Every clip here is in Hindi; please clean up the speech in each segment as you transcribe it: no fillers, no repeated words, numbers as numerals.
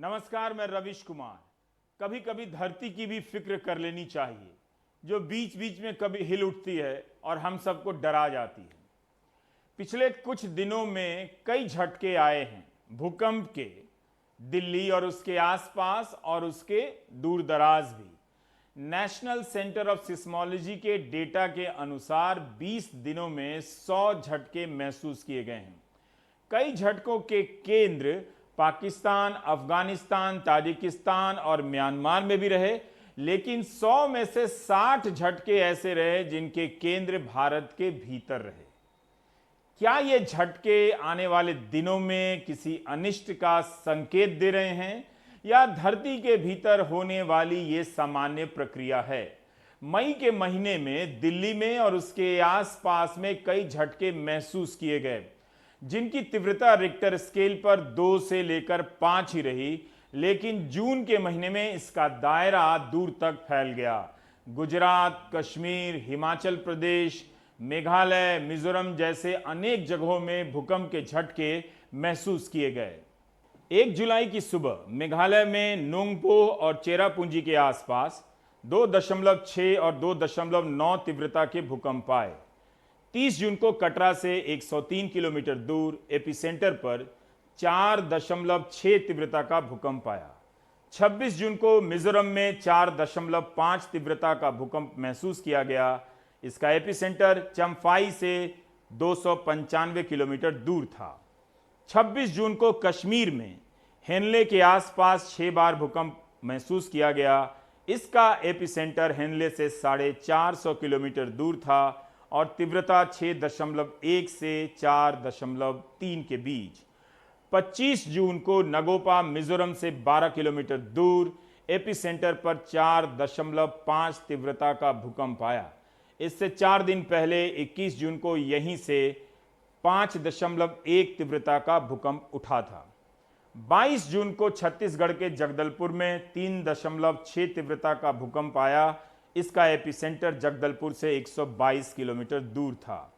नमस्कार, मैं रविश कुमार। कभी कभी धरती की भी फिक्र कर लेनी चाहिए, जो बीच बीच में कभी हिल उठती है और हम सबको डरा जाती है। पिछले कुछ दिनों में कई झटके आए हैं भूकंप के, दिल्ली और उसके आसपास और उसके दूर दराज भी। नेशनल सेंटर ऑफ सिस्मोलॉजी के डेटा के अनुसार 20 दिनों में 100 झटके महसूस किए गए हैं। कई झटकों के केंद्र पाकिस्तान, अफगानिस्तान, ताजिकिस्तान और म्यांमार में भी रहे, लेकिन 100 में से 60 झटके ऐसे रहे जिनके केंद्र भारत के भीतर रहे। क्या ये झटके आने वाले दिनों में किसी अनिष्ट का संकेत दे रहे हैं या धरती के भीतर होने वाली ये सामान्य प्रक्रिया है? मई के महीने में दिल्ली में और उसके आसपास में कई झटके महसूस किए गए, जिनकी तीव्रता रिक्टर स्केल पर 2 से लेकर 5 ही रही, लेकिन जून के महीने में इसका दायरा दूर तक फैल गया। गुजरात, कश्मीर, हिमाचल प्रदेश, मेघालय, मिजोरम जैसे अनेक जगहों में भूकंप के झटके महसूस किए गए। 1 जुलाई की सुबह मेघालय में नोंगपो और चेरापूंजी के आसपास 2.6 और 2.9 तीव्रता के भूकंप आए। 30 जून को कटरा से 103 किलोमीटर दूर एपिसेंटर पर 4.6 तीव्रता का भूकंप आया। 26 जून को मिजोरम में 4.5 तीव्रता का भूकंप महसूस किया गया। इसका एपिसेंटर चम्फाई से 295 किलोमीटर दूर था। 26 जून को कश्मीर में हेनले के आसपास 6 बार भूकंप महसूस किया गया। इसका एपिसेंटर हेनले से 450 किलोमीटर दूर था और तीव्रता 6.1 से 4.3 के बीच। 25 जून को नगोपा मिजोरम से 12 किलोमीटर दूर एपिसेंटर पर 4.5 तीव्रता का भूकंप आया। इससे 4 दिन पहले 21 जून को यहीं से 5.1 तीव्रता का भूकंप उठा था। 22 जून को छत्तीसगढ़ के जगदलपुर में 3.6 तीव्रता का भूकंप आया। इसका एपिसेंटर जगदलपुर से 122 किलोमीटर दूर था।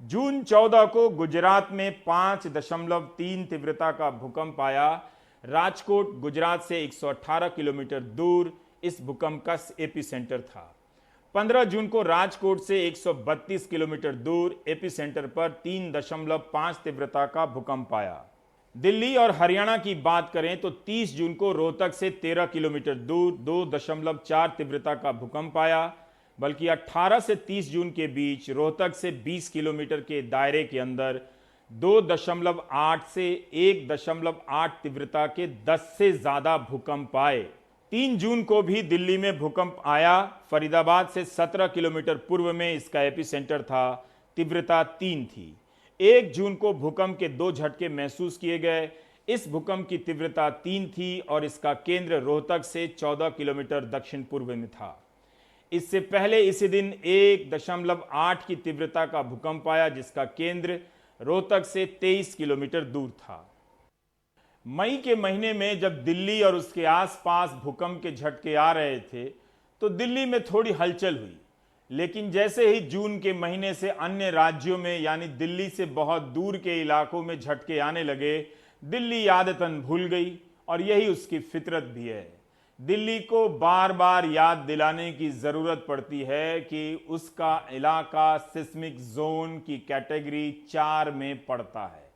जून 14 को गुजरात में 5.3 तीव्रता का भूकंप आया। राजकोट गुजरात से 118 किलोमीटर दूर इस भूकंप का एपिसेंटर था। 15 जून को राजकोट से 132 किलोमीटर दूर एपिसेंटर पर 3.5 तीव्रता का भूकंप आया। दिल्ली और हरियाणा की बात करें तो 30 जून को रोहतक से 13 किलोमीटर दूर 2.4 तीव्रता का भूकंप आया, बल्कि 18 से 30 जून के बीच रोहतक से 20 किलोमीटर के दायरे के अंदर 2.8 से 1.8 तीव्रता के 10 से ज्यादा भूकंप आए। 3 जून को भी दिल्ली में भूकंप आया। फरीदाबाद से 17 किलोमीटर पूर्व में इसका एपिसेंटर था। तीव्रता 3 थी। 1 जून को भूकंप के 2 झटके महसूस किए गए। इस भूकंप की तीव्रता 3 थी और इसका केंद्र रोहतक से 14 किलोमीटर दक्षिण पूर्व में था। इससे पहले इसी दिन 1.8 की तीव्रता का भूकंप आया, जिसका केंद्र रोहतक से 23 किलोमीटर दूर था। मई के महीने में जब दिल्ली और उसके आसपास भूकंप के झटके आ रहे थे तो दिल्ली में थोड़ी हलचल हुई, लेकिन जैसे ही जून के महीने से अन्य राज्यों में यानी दिल्ली से बहुत दूर के इलाकों में झटके आने लगे, दिल्ली आदतन भूल गई और यही उसकी फितरत भी है। दिल्ली को बार बार याद दिलाने की ज़रूरत पड़ती है कि उसका इलाका सिस्मिक जोन की कैटेगरी 4 में पड़ता है,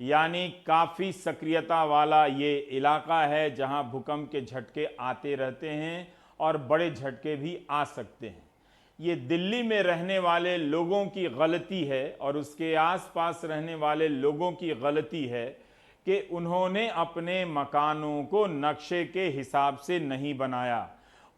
यानी काफ़ी सक्रियता वाला ये इलाका है जहां भूकंप के झटके आते रहते हैं और बड़े झटके भी आ सकते हैं। ये दिल्ली में रहने वाले लोगों की गलती है और उसके आसपास रहने वाले लोगों की गलती है कि उन्होंने अपने मकानों को नक्शे के हिसाब से नहीं बनाया।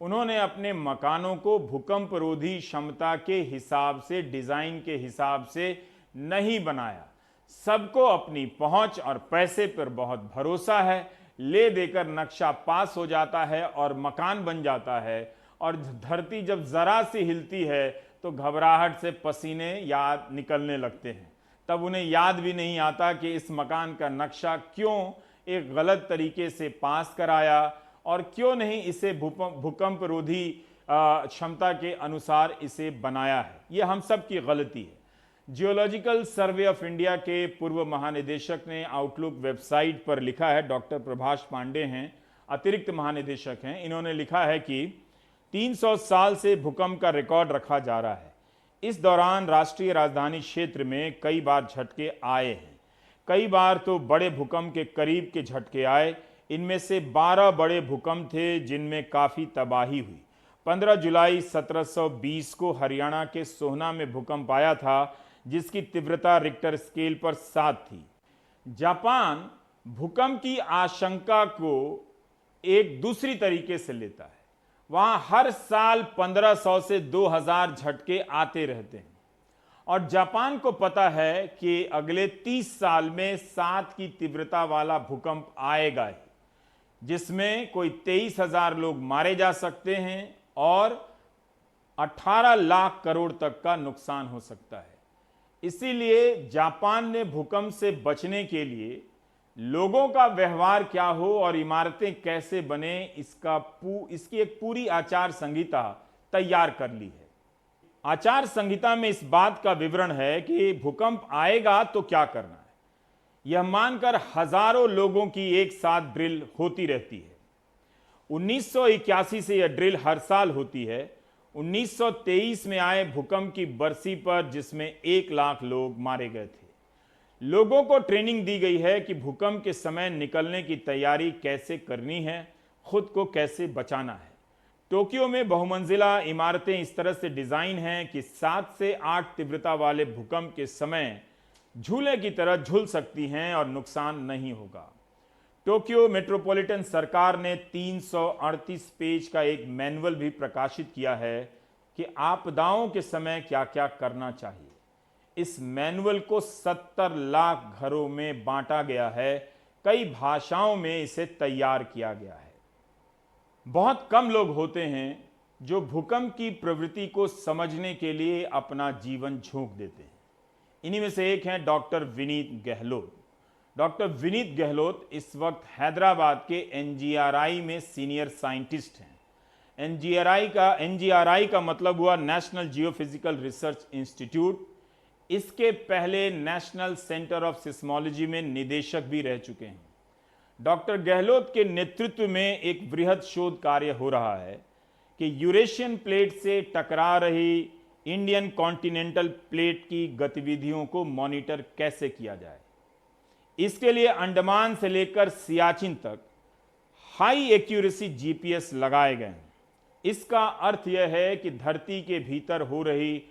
उन्होंने अपने मकानों को भूकंप रोधी क्षमता के हिसाब से, डिज़ाइन के हिसाब से नहीं बनाया। सबको अपनी पहुंच और पैसे पर बहुत भरोसा है, ले देकर नक्शा पास हो जाता है और मकान बन जाता है, और धरती जब जरा सी हिलती है तो घबराहट से पसीने याद निकलने लगते हैं। तब उन्हें याद भी नहीं आता कि इस मकान का नक्शा क्यों एक गलत तरीके से पास कराया और क्यों नहीं इसे भूकंप रोधी क्षमता के अनुसार इसे बनाया है। यह हम सब की गलती है। जियोलॉजिकल सर्वे ऑफ इंडिया के पूर्व महानिदेशक ने आउटलुक वेबसाइट पर लिखा है, डॉक्टर प्रभाष पांडे हैं, अतिरिक्त महानिदेशक हैं। इन्होंने लिखा है कि 300 साल से भूकंप का रिकॉर्ड रखा जा रहा है। इस दौरान राष्ट्रीय राजधानी क्षेत्र में कई बार झटके आए हैं। कई बार तो बड़े भूकंप के करीब के झटके आए। इनमें से 12 बड़े भूकंप थे जिनमें काफ़ी तबाही हुई। 15 जुलाई 1720 को हरियाणा के सोहना में भूकंप आया था, जिसकी तीव्रता रिक्टर स्केल पर 7 थी। जापान भूकंप की आशंका को एक दूसरी तरीके से लेता है। वहां हर साल 1500 से 2000 झटके आते रहते हैं और जापान को पता है कि अगले 30 साल में 7 की तीव्रता वाला भूकंप आएगा ही, जिसमें कोई 23,000 लोग मारे जा सकते हैं और 18 लाख करोड़ तक का नुकसान हो सकता है। इसीलिए जापान ने भूकंप से बचने के लिए लोगों का व्यवहार क्या हो और इमारतें कैसे बने, इसकी एक पूरी आचार संहिता तैयार कर ली है। आचार संहिता में इस बात का विवरण है कि भूकंप आएगा तो क्या करना है। यह मानकर हजारों लोगों की एक साथ ड्रिल होती रहती है। 1981 से यह ड्रिल हर साल होती है। 1923 में आए भूकंप की बरसी पर, जिसमें 1 लाख लोग मारे गए थे। लोगों को ट्रेनिंग दी गई है कि भूकंप के समय निकलने की तैयारी कैसे करनी है, खुद को कैसे बचाना है। टोक्यो में बहुमंजिला इमारतें इस तरह से डिजाइन हैं कि 7 से 8 तीव्रता वाले भूकंप के समय झूले की तरह झूल सकती हैं और नुकसान नहीं होगा। टोक्यो मेट्रोपॉलिटन सरकार ने 338 पेज का एक मैनुअल भी प्रकाशित किया है कि आपदाओं के समय क्या क्या करना चाहिए। इस मैनुअल को 70 लाख घरों में बांटा गया है। कई भाषाओं में इसे तैयार किया गया है। बहुत कम लोग होते हैं जो भूकंप की प्रवृत्ति को समझने के लिए अपना जीवन झोंक देते हैं। इन्हीं में से एक हैं डॉक्टर विनीत गहलोत। डॉक्टर विनीत गहलोत इस वक्त हैदराबाद के एनजीआरआई में सीनियर साइंटिस्ट हैं। एनजीआरआई का मतलब हुआ नेशनल जियोफिजिकल रिसर्च इंस्टीट्यूट। इसके पहले नेशनल सेंटर ऑफ सिस्मोलॉजी में निदेशक भी रह चुके हैं। डॉक्टर गहलोत के नेतृत्व में एक बृहद शोध कार्य हो रहा है कि यूरेशियन प्लेट से टकरा रही इंडियन कॉन्टिनेंटल प्लेट की गतिविधियों को मॉनिटर कैसे किया जाए। इसके लिए अंडमान से लेकर सियाचिन तक हाई एक्यूरेसी जीपीएस लगाए गए हैं। इसका अर्थ यह है कि धरती के भीतर हो रही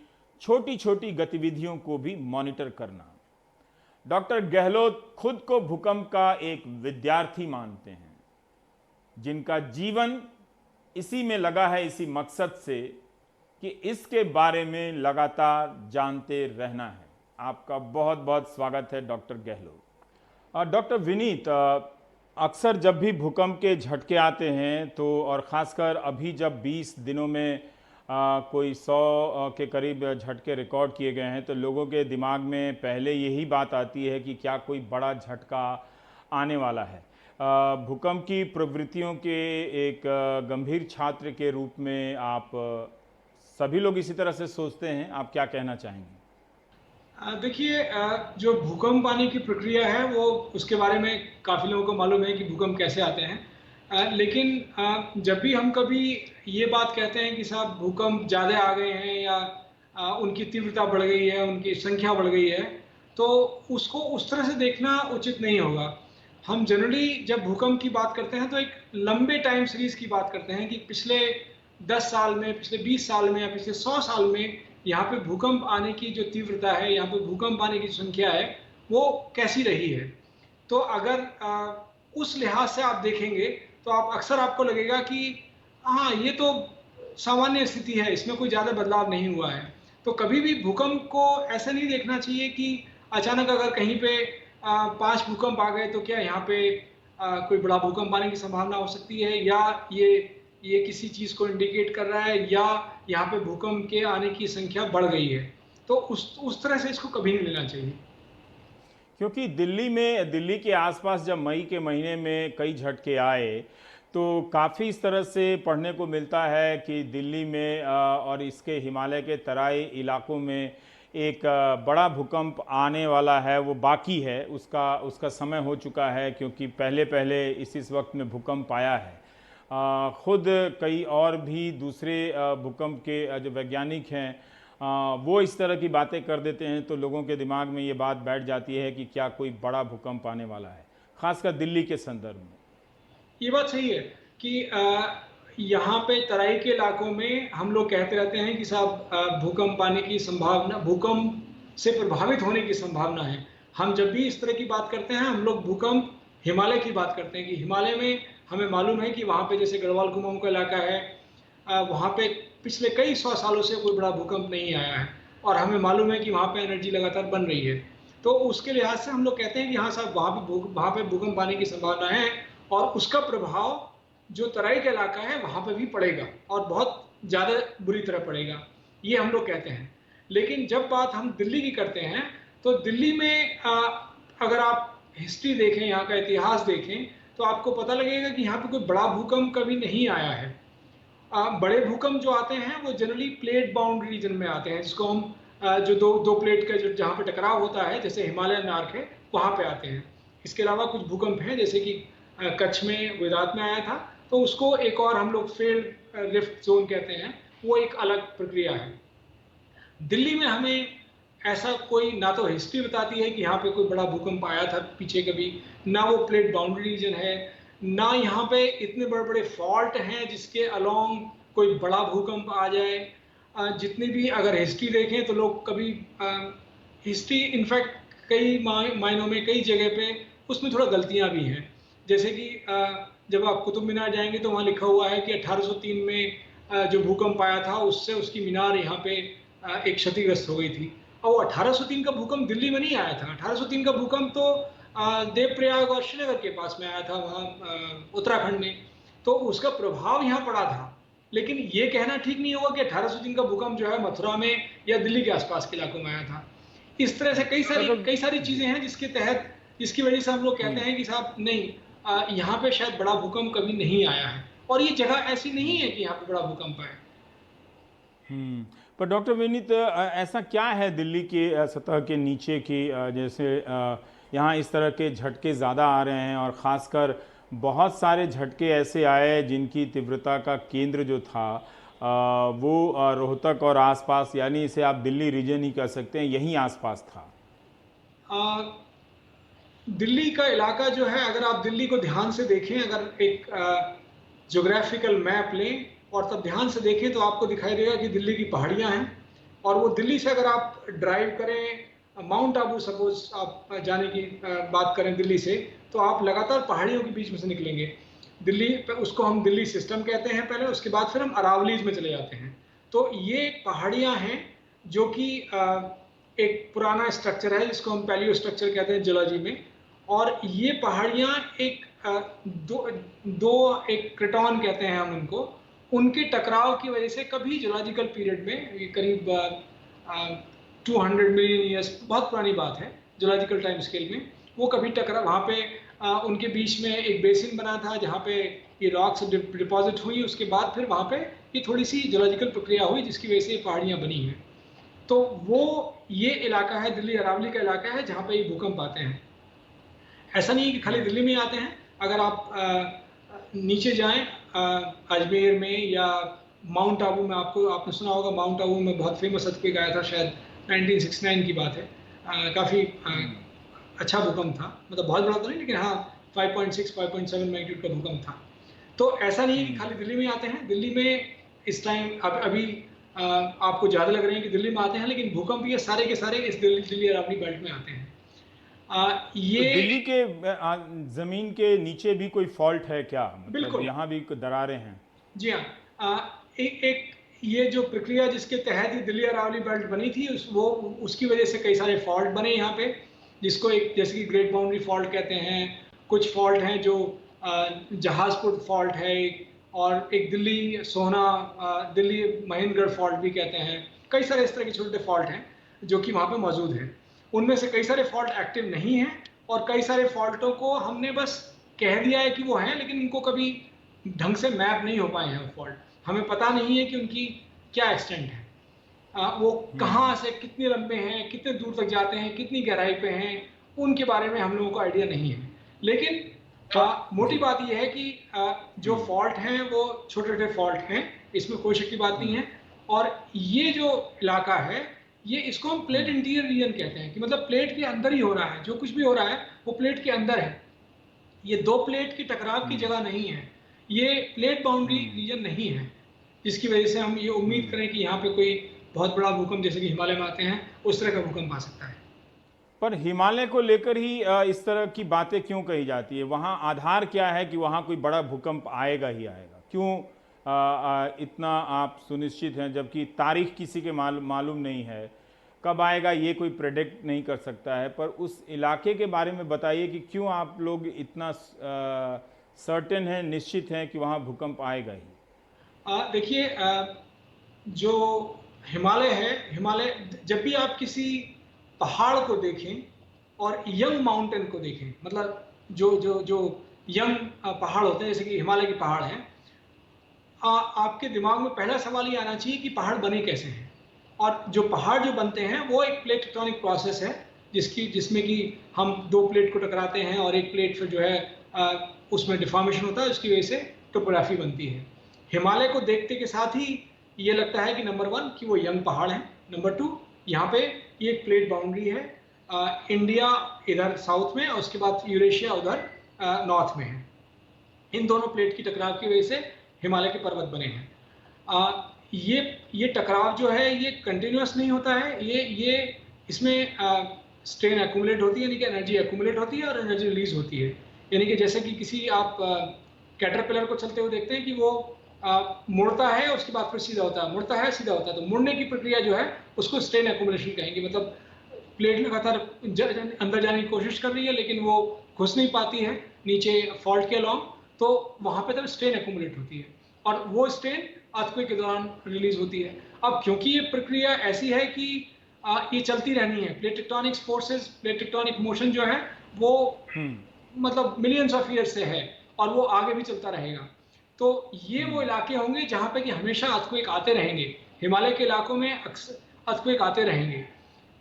छोटी छोटी गतिविधियों को भी मॉनिटर करना। डॉक्टर गहलोत खुद को भूकंप का एक विद्यार्थी मानते हैं, जिनका जीवन इसी में लगा है, इसी मकसद से कि इसके बारे में लगातार जानते रहना है। आपका बहुत बहुत स्वागत है डॉक्टर गहलोत। डॉक्टर विनीत, अक्सर जब भी भूकंप के झटके आते हैं तो, और ख़ासकर अभी जब 20 दिनों में कोई 100 के करीब झटके रिकॉर्ड किए गए हैं, तो लोगों के दिमाग में पहले यही बात आती है कि क्या कोई बड़ा झटका आने वाला है। भूकंप की प्रवृत्तियों के एक गंभीर छात्र के रूप में आप, सभी लोग इसी तरह से सोचते हैं, आप क्या कहना चाहेंगे? देखिए, जो भूकंप आने की प्रक्रिया है वो, उसके बारे में काफ़ी लोगों को मालूम है कि भूकंप कैसे आते हैं। लेकिन जब भी हम कभी ये बात कहते हैं कि साहब भूकंप ज़्यादा आ गए हैं या उनकी तीव्रता बढ़ गई है, उनकी संख्या बढ़ गई है, तो उसको उस तरह से देखना उचित नहीं होगा। हम जनरली जब भूकंप की बात करते हैं तो एक लंबे टाइम सीरीज़ की बात करते हैं कि पिछले 10 साल में, पिछले 20 साल में या पिछले 100 साल में यहाँ पे भूकंप आने की जो तीव्रता है, यहाँ पे भूकंप आने की संख्या है, वो कैसी रही है। तो अगर उस लिहाज से आप देखेंगे तो अक्सर आपको लगेगा कि हाँ, ये तो सामान्य स्थिति है, इसमें कोई ज़्यादा बदलाव नहीं हुआ है। तो कभी भी भूकंप को ऐसा नहीं देखना चाहिए कि अचानक अगर कहीं पे 5 भूकंप आ गए तो क्या यहाँ पे कोई बड़ा भूकंप आने की संभावना हो सकती है, या ये किसी चीज़ को इंडिकेट कर रहा है, या यहाँ पे भूकंप के आने की संख्या बढ़ गई है। तो उस तरह से इसको कभी नहीं लेना चाहिए। क्योंकि दिल्ली के आसपास जब मई के महीने में कई झटके आए तो काफ़ी इस तरह से पढ़ने को मिलता है कि दिल्ली में और इसके हिमालय के तराई इलाकों में एक बड़ा भूकंप आने वाला है वो बाकी है, उसका उसका समय हो चुका है, क्योंकि पहले पहले इस वक्त में भूकंप आया है। खुद कई और भी दूसरे भूकंप के जो वैज्ञानिक हैं वो इस तरह की बातें कर देते हैं, तो लोगों के दिमाग में ये बात बैठ जाती है कि क्या कोई बड़ा भूकंप आने वाला है, खासकर दिल्ली के संदर्भ में। ये बात सही है कि यहाँ पे तराई के इलाकों में हम लोग कहते रहते हैं कि साहब भूकंप आने की संभावना, भूकंप से प्रभावित होने की संभावना है। हम जब भी इस तरह की बात करते हैं, हम लोग भूकंप हिमालय की बात करते हैं कि हिमालय में हमें मालूम है कि वहाँ पे जैसे गढ़वाल कुमाऊं का इलाका है, वहाँ पे पिछले कई सौ सालों से कोई बड़ा भूकंप नहीं आया है, और हमें मालूम है कि वहाँ पे एनर्जी लगातार बन रही है। तो उसके लिहाज से हम लोग कहते हैं कि हाँ साहब, वहाँ पे भूकंप आने की संभावना है, और उसका प्रभाव जो तराई का इलाका है वहाँ पे भी पड़ेगा, और बहुत ज़्यादा बुरी तरह पड़ेगा, ये हम लोग कहते हैं। लेकिन जब बात हम दिल्ली की करते हैं, तो दिल्ली में अगर आप हिस्ट्री देखें, यहाँ का इतिहास देखें, तो आपको पता लगेगा कि यहाँ पे कोई बड़ा भूकंप कभी नहीं आया है। बड़े भूकंप जो आते हैं वो जनरली प्लेट बाउंड रीजन में आते हैं, जिसको हम जो दो प्लेट का जो जहाँ पे टकराव होता है, जैसे हिमालयन आर्क है, वहाँ पे आते हैं। इसके अलावा कुछ भूकंप हैं, जैसे कि कच्छ में, गुजरात में आया था, तो उसको एक और हम लोग फेल्ड रिफ्ट जोन कहते हैं, वो एक अलग प्रक्रिया है। दिल्ली में हमें ऐसा कोई ना तो हिस्ट्री बताती है कि यहाँ पे कोई बड़ा भूकंप आया था पीछे कभी, ना वो प्लेट बाउंड्री रीजन है, ना यहाँ पे इतने बड़े बड़े फॉल्ट हैं जिसके अलोंग कोई बड़ा भूकंप आ जाए। जितनी भी अगर हिस्ट्री देखें तो लोग कभी हिस्ट्री इनफैक्ट कई मायनों में कई जगह पे उसमें थोड़ा गलतियाँ भी हैं। जैसे कि जब आप कुतुब मीनार जाएंगे तो वहाँ लिखा हुआ है कि 1803 में जो भूकंप आया था उससे उसकी मीनार यहाँ पे एक क्षतिग्रस्त हो गई थी। और वो 1803 का भूकंप दिल्ली में नहीं आया था। 1803 का भूकंप तो देवप्रयाग और श्रीनगर के पास में आया था, वहाँ उत्तराखंड में, तो उसका प्रभाव यहाँ पड़ा था। लेकिन ये कहना ठीक नहीं होगा कि 1803 का भूकंप जो है मथुरा में या दिल्ली के आसपास के इलाकों में आया था। इस तरह से कई सारी चीजें हैं जिसके तहत, जिसकी वजह से हम लोग कहते हैं कि साहब नहीं, यहाँ पे शायद बड़ा भूकंप कभी नहीं आया है, और ये जगह ऐसी नहीं है कि यहाँ पे बड़ा भूकंप आए। पर डॉक्टर विनीत, ऐसा क्या है दिल्ली के सतह के नीचे की, जैसे यहाँ इस तरह के झटके ज़्यादा आ रहे हैं, और ख़ासकर बहुत सारे झटके ऐसे आए जिनकी तीव्रता का केंद्र जो था वो रोहतक और आसपास, यानी इसे आप दिल्ली रीजन ही कह सकते हैं, यहीं आसपास था। दिल्ली का इलाका जो है, अगर आप दिल्ली को ध्यान से देखें, अगर एक ज्योग्राफिकल मैप लें और तब ध्यान से देखें, तो आपको दिखाई देगा कि दिल्ली की पहाड़ियाँ हैं, और वो दिल्ली से अगर आप ड्राइव करें, माउंट आबू सपोज आप जाने की बात करें दिल्ली से, तो आप लगातार पहाड़ियों के बीच में से निकलेंगे। दिल्ली पे उसको हम दिल्ली सिस्टम कहते हैं पहले, उसके बाद फिर हम अरावलीज में चले जाते हैं। तो ये पहाड़ियाँ हैं जो कि एक पुराना स्ट्रक्चर है जिसको हम पैलियो स्ट्रक्चर कहते हैं जियोलॉजी में, और ये पहाड़ियाँ एक दो एक क्रेटॉन कहते हैं हम उनको, उनके टकराव की वजह से कभी जियोलॉजिकल पीरियड में, करीब 200 मिलियन ईयर्स, बहुत पुरानी बात है जियोलॉजिकल टाइम स्केल में, वो कभी टकरा, वहाँ पे उनके बीच में एक बेसिन बना था जहाँ पे ये रॉक्स डिपॉजिट हुई, उसके बाद फिर वहाँ पे ये थोड़ी सी जियोलॉजिकल प्रक्रिया हुई जिसकी वजह से ये पहाड़ियाँ बनी हैं। तो वो ये इलाका है, दिल्ली अरावली का इलाका है जहाँ पे ये भूकंप आते हैं। ऐसा नहीं है कि खाली दिल्ली में आते हैं, अगर आप नीचे जाएं अजमेर में या माउंट आबू में, आपने सुना होगा माउंट आबू में बहुत फेमस अर्थक्वेक आया था, शायद 1969 की बात है। काफ़ी अच्छा भूकंप था, मतलब बहुत बड़ा तो नहीं, लेकिन हाँ 5.6 5.7 मैग्नीट्यूड का भूकंप था। तो ऐसा नहीं है कि खाली दिल्ली में आते हैं। दिल्ली में इस टाइम अभी आपको ज़्यादा लग रहे हैं कि दिल्ली में आते हैं, लेकिन भूकंप ये सारे के सारे इस दिल्ली अरावली बेल्ट में आते हैं। ये तो दिल्ली के जमीन के नीचे भी कोई फॉल्ट है क्या? मतलब बिल्कुल, यहाँ भी दरारें हैं? जी हाँ। एक ये जो प्रक्रिया जिसके तहत ही दिल्ली अरावली बेल्ट बनी थी, उसकी वजह से कई सारे फॉल्ट बने यहाँ पे, जिसको एक जैसे कि ग्रेट बाउंड्री फॉल्ट कहते हैं। कुछ फॉल्ट हैं जो जहाजपुर फॉल्ट है, और एक दिल्ली सोहना दिल्ली महेंद्रगढ़ फॉल्ट भी कहते हैं। कई सारे इस तरह के छोटे छोटे फॉल्ट हैं जो कि वहाँ पे मौजूद हैं। उनमें से कई सारे फॉल्ट एक्टिव नहीं हैं, और कई सारे फॉल्टों को हमने बस कह दिया है कि वो हैं, लेकिन उनको कभी ढंग से मैप नहीं हो पाए हैं। फॉल्ट हमें पता नहीं है कि उनकी क्या एक्सटेंट है। वो कहाँ से कितने लंबे हैं, कितने दूर तक जाते हैं, कितनी गहराई पे हैं, उनके बारे में हम लोगों को आइडिया नहीं है। लेकिन पर मोटी जी। बात यह है कि जो हम्म। फॉल्ट हैं वो छोटे छोटे फॉल्ट हैं, इसमें कोई शक की बात नहीं हम्म। है। और ये जो इलाका है, ये इसको हम प्लेट हम्म। इंटीरियर रीजन कहते हैं, कि मतलब प्लेट के अंदर ही हो रहा है, जो कुछ भी हो रहा है वो प्लेट के अंदर है। ये दो प्लेट की टकराव की हम्म। जगह नहीं है, ये प्लेट बाउंड्री हम्म। रीजन नहीं है, जिसकी वजह से हम ये उम्मीद हम्म। करें कि यहाँ पे कोई बहुत बड़ा भूकंप जैसे कि हिमालय में आते हैं उस तरह का भूकंप आ सकता है। पर हिमालय को लेकर ही इस तरह की बातें क्यों कही जाती है? वहाँ आधार क्या है कि वहाँ कोई बड़ा भूकंप आएगा ही आएगा? क्यों इतना आप सुनिश्चित हैं, जबकि तारीख किसी के मालूम नहीं है, कब आएगा ये कोई प्रेडिक्ट नहीं कर सकता है। पर उस इलाके के बारे में बताइए कि क्यों आप लोग इतना सर्टेन हैं, निश्चित हैं कि वहाँ भूकंप आएगा ही? देखिए, जो हिमालय है, हिमालय जब भी आप किसी पहाड़ को देखें और यंग माउंटेन को देखें, मतलब जो जो जो यंग पहाड़ होते हैं जैसे कि हिमालय के पहाड़ हैं, आपके दिमाग में पहला सवाल ये आना चाहिए कि पहाड़ बने कैसे हैं। और जो पहाड़ जो बनते हैं वो एक प्लेट टेक्टोनिक प्रोसेस है, जिसमें कि हम दो प्लेट को टकराते हैं और एक प्लेट फिर जो है उसमें डिफॉर्मेशन होता है, उसकी वजह से टोपोग्राफी बनती है। हिमालय को देखते के साथ ही ये लगता है कि नंबर वन कि वो यंग पहाड़ हैं, नंबर टू यहाँ पे ये एक प्लेट बाउंड्री है, इंडिया इधर साउथ में और उसके बाद यूरेशिया उधर नॉर्थ में है। इन दोनों प्लेट की टकराव की वजह से हिमालय के पर्वत बने हैं। ये टकराव जो है ये कंटिन्यूस नहीं होता है, ये इसमें स्ट्रेन एक्यूमुलेट होती है, यानी कि एनर्जी एक्यूमुलेट होती है और एनर्जी रिलीज होती है। यानी कि जैसे कि किसी आप कैटरपिलर को चलते हुए देखते हैं कि वो मुड़ता है, उसके बाद फिर सीधा होता है, मुड़ता है सीधा होता है, तो मुड़ने की प्रक्रिया जो है उसको स्ट्रेन एक्यूमुलेशन कहेंगे। मतलब प्लेट लगातार अंदर जाने की कोशिश कर रही है लेकिन वो घुस नहीं पाती है नीचे फॉल्ट के अलॉन्ग, तो वहां पे तब स्ट्रेन एक्यूमुलेट होती है और वो स्ट्रेन अर्थक्वेक के दौरान रिलीज होती है। अब क्योंकि ये प्रक्रिया ऐसी है कि ये चलती रहनी है, plate tectonic forces, plate tectonic motion जो है वो मतलब मिलियंस ऑफ ईयर से है और वो आगे भी चलता रहेगा। तो ये वो इलाके होंगे जहां पे कि हमेशा अर्थक्वेक आते रहेंगे। हिमालय के इलाकों में अक्सर अर्थक्वेक आते रहेंगे।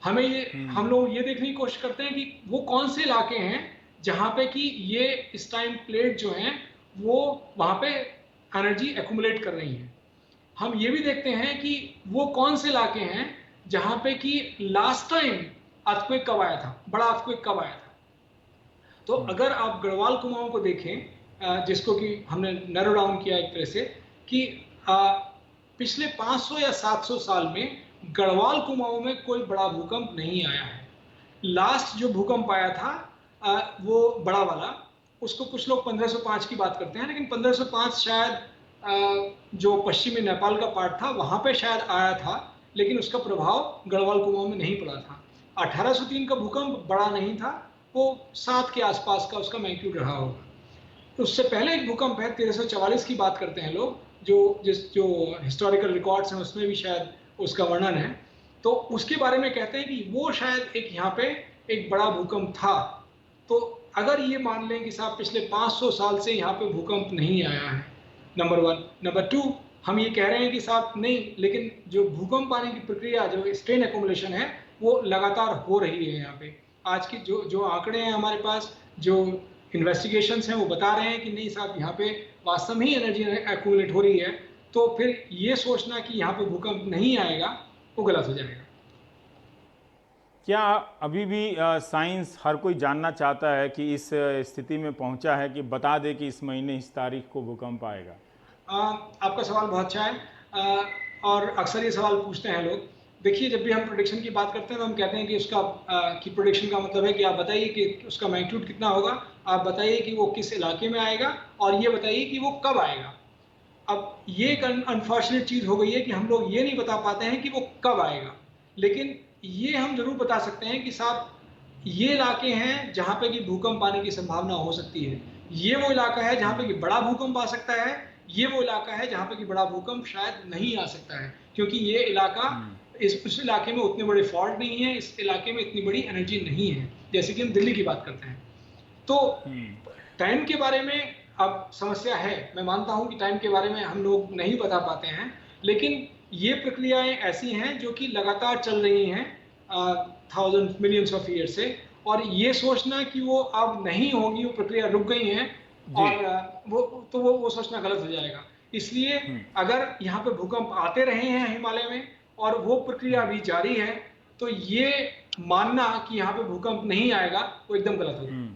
हम लोग ये देखने की कोशिश करते हैं कि वो कौन से इलाके हैं जहां पे कि ये इस टाइम प्लेट जो हैं वो वहां पे एनर्जी एक्यूमुलेट कर रही हैं। हम ये भी देखते हैं कि वो कौन से इलाके हैं जहां पे कि लास्ट टाइम अर्थक्वेक कब आया था, बड़ा अर्थक्वेक कब आया था। तो अगर आप गढ़वाल कुमाऊं को देखें, जिसको कि हमने नैरो डाउन किया एक तरह से कि पिछले 500 या 700 साल में गढ़वाल कुमाऊं में कोई बड़ा भूकंप नहीं आया है। लास्ट जो भूकंप आया था वो बड़ा वाला, उसको कुछ लोग 1505 की बात करते हैं, लेकिन 1505 शायद जो पश्चिमी नेपाल का पार्ट था वहां पे शायद आया था, लेकिन उसका प्रभाव गढ़वाल कुमाऊं में नहीं पड़ा था। 1803 का भूकंप बड़ा नहीं था, वो 7 के आसपास का उसका मैग्नीट्यूड रहा होगा। तो उससे पहले एक भूकंप है 1344 की बात करते हैं लोग, जो हिस्टोरिकल रिकॉर्ड्स हैं उसमें भी शायद उसका वर्णन है। तो उसके बारे में कहते हैं कि वो शायद एक यहाँ पे एक बड़ा भूकंप था। तो अगर ये मान लें कि साहब पिछले 500 साल से यहाँ पे भूकंप नहीं आया है, नंबर वन। नंबर टू, हम ये कह रहे हैं कि साहब नहीं, लेकिन जो भूकंप आने की प्रक्रिया, जो स्ट्रेन एक्यूमुलेशन है वो लगातार हो रही है। यहाँ पे आज की जो जो आंकड़े हैं हमारे पास, जो इन्वेस्टिगेशंस हैं वो बता रहे हैं कि नहीं साहब यहाँ पे वास्तव में ही एनर्जी एक्यूमुलेट हो रही है। तो फिर ये सोचना कि यहाँ पे भूकंप नहीं आएगा वो गलत हो जाएगा। क्या अभी भी साइंस हर कोई जानना चाहता है कि इस स्थिति में पहुंचा है कि बता दे कि इस महीने इस तारीख को भूकंप आएगा? आपका सवाल बहुत अच्छा है, और अक्सर ये सवाल पूछते हैं लोग। देखिए, जब भी हम प्रोडिक्शन की बात करते हैं तो हम कहते हैं कि उसका कि प्रोडिक्शन का मतलब है कि आप बताइए कि उसका मैग्नीट्यूड कितना होगा, आप बताइए कि वो किस इलाके में आएगा और ये बताइए कि वो कब आएगा। अब ये एक अनफॉर्चुनेट चीज़ हो गई है कि हम लोग ये नहीं बता पाते हैं कि वो कब आएगा, लेकिन ये हम जरूर बता सकते हैं कि साहब ये इलाके हैं जहाँ पे कि भूकंप आने की संभावना हो सकती है। ये वो इलाका है जहाँ पे कि बड़ा भूकंप आ सकता है, ये वो इलाका है जहाँ पे कि बड़ा भूकंप शायद नहीं आ सकता है, क्योंकि ये इलाका उस इलाके में उतने बड़े फॉल्ट नहीं है, इस इलाके में इतनी बड़ी एनर्जी नहीं है, जैसे कि हम दिल्ली की बात करते हैं। तो टाइम के बारे में अब समस्या है, मैं मानता हूं कि टाइम के बारे में हम लोग नहीं बता पाते हैं, लेकिन ये प्रक्रियाएं ऐसी हैं जो कि लगातार चल रही हैं थाउजेंड मिलियंस ऑफ ईयर से, और ये सोचना कि वो अब नहीं होगी, वो प्रक्रिया रुक गई है, जी। और वो सोचना गलत हो जाएगा। इसलिए अगर यहाँ पे भूकंप आते रहे हैं हिमालय में और वो प्रक्रिया अभी जारी है, तो ये मानना कि यहाँ पे भूकंप नहीं आएगा वो एकदम गलत होगा।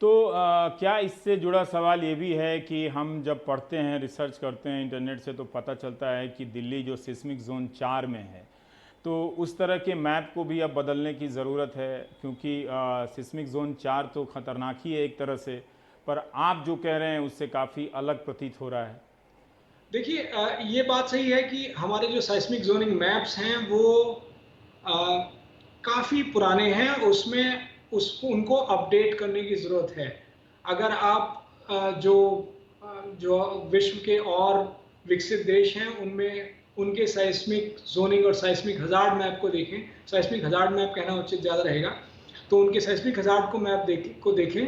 तो क्या इससे जुड़ा सवाल ये भी है कि हम जब पढ़ते हैं, रिसर्च करते हैं इंटरनेट से, तो पता चलता है कि दिल्ली जो सिस्मिक जोन 4 में है, तो उस तरह के मैप को भी अब बदलने की ज़रूरत है, क्योंकि सिस्मिक जोन 4 तो ख़तरनाक ही है एक तरह से, पर आप जो कह रहे हैं उससे काफ़ी अलग प्रतीत हो रहा है। देखिए, ये बात सही है कि हमारे जो साइस्मिक जोनिंग मैप्स हैं वो काफ़ी पुराने हैं, उसमें उसको उनको अपडेट करने की ज़रूरत है। अगर आप जो विश्व के और विकसित देश हैं उनमें उनके साइस्मिक जोनिंग और साइस्मिक हज़ार्ड मैप को देखें, साइस्मिक हज़ार्ड मैप कहना उचित ज़्यादा रहेगा, तो उनके साइस्मिक हज़ार्ड को देखें,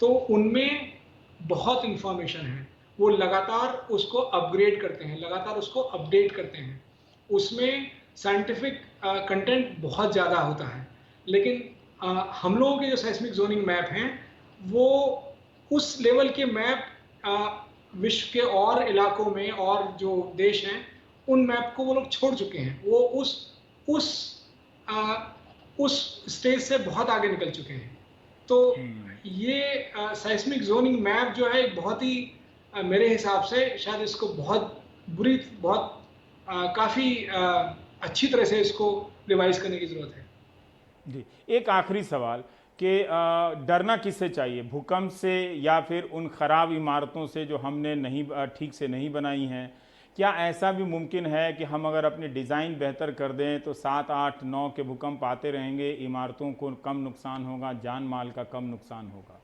तो उनमें बहुत इंफॉर्मेशन है। वो लगातार उसको अपग्रेड करते हैं, लगातार उसको अपडेट करते हैं। उसमें साइंटिफिक कंटेंट बहुत ज़्यादा होता है, लेकिन हम लोगों के जो साइस्मिक जोनिंग मैप हैं वो उस लेवल के मैप विश्व के और इलाकों में और जो देश हैं उन मैप को वो लोग छोड़ चुके हैं। वो उस आ, उस स्टेज से बहुत आगे निकल चुके हैं। तो ये साइस्मिक जोनिंग मैप जो है एक बहुत ही मेरे हिसाब से शायद इसको बहुत काफ़ी अच्छी तरह से इसको रिवाइज करने की ज़रूरत है। जी, एक आखिरी सवाल कि डरना किससे चाहिए, भूकंप से या फिर उन खराब इमारतों से जो हमने नहीं ठीक से नहीं बनाई हैं? क्या ऐसा भी मुमकिन है कि हम अगर अपनी डिज़ाइन बेहतर कर दें तो 7, 8, 9 के भूकंप आते रहेंगे, इमारतों को कम नुकसान होगा, जान माल का कम नुकसान होगा?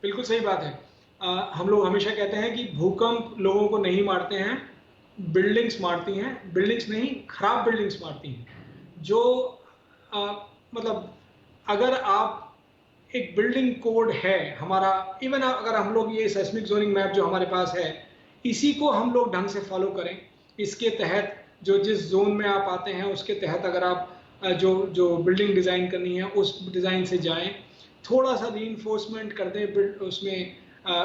बिल्कुल सही बात है। हम लोग हमेशा कहते हैं कि भूकंप लोगों को नहीं मारते हैं, बिल्डिंग्स मारती हैं। बिल्डिंग्स नहीं, खराब बिल्डिंग्स मारती हैं। जो अ, मतलब अगर आप एक बिल्डिंग कोड है हमारा, इवन अगर हम लोग ये सेस्मिक जोनिंग मैप जो हमारे पास है इसी को हम लोग ढंग से फॉलो करें, इसके तहत जो जिस जोन में आप आते हैं उसके तहत अगर आप जो जो बिल्डिंग डिज़ाइन करनी है उस डिज़ाइन से जाएं, थोड़ा सा रीइंफोर्समेंट कर दें उसमें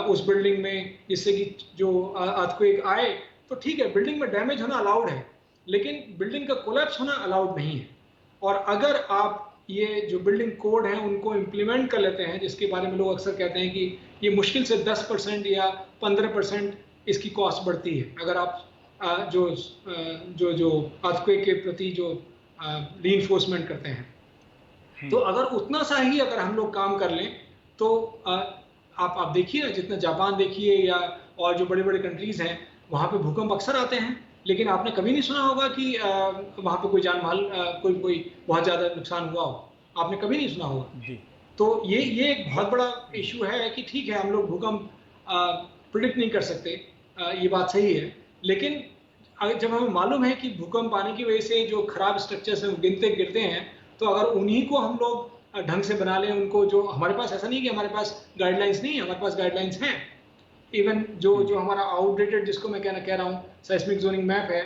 उस बिल्डिंग में, जिससे कि जो अर्थक्वेक आए तो ठीक है, बिल्डिंग में डैमेज होना अलाउड है, लेकिन बिल्डिंग का कोलैप्स होना अलाउड नहीं है। और अगर आप ये जो बिल्डिंग कोड हैं उनको इम्प्लीमेंट कर लेते हैं, जिसके बारे में लोग अक्सर कहते हैं कि ये मुश्किल से 10% या 15% इसकी कॉस्ट बढ़ती है, अगर आप जो अर्थक्वेक के प्रति जो रीइंफोर्समेंट करते हैं। तो अगर उतना सा ही अगर हम लोग काम कर लें तो आप देखिए ना, जितना जापान देखिए या और जो बड़े बड़े कंट्रीज हैं वहाँ पे भूकंप अक्सर आते हैं, लेकिन आपने कभी नहीं सुना होगा कि वहाँ पे कोई जान माल कोई बहुत ज़्यादा नुकसान हुआ हो, आपने कभी नहीं सुना होगा। जी। तो ये एक बहुत बड़ा इशू है कि ठीक है हम लोग भूकंप प्रिडिक्ट नहीं कर सकते, ये बात सही है, लेकिन जब हमें मालूम है कि भूकंप आने की वजह से जो खराब स्ट्रक्चर्स हैं वो गिरते गिरते हैं, तो अगर उन्हीं को हम लोग ढंग से बना लें, उनको जो हमारे पास, ऐसा नहीं कि हमारे पास गाइडलाइंस नहीं है, हमारे पास गाइडलाइंस हैं। इवन जो हमारा आउटडेटेड जिसको मैं कह रहा हूँ साइस्मिक जोनिंग मैप है,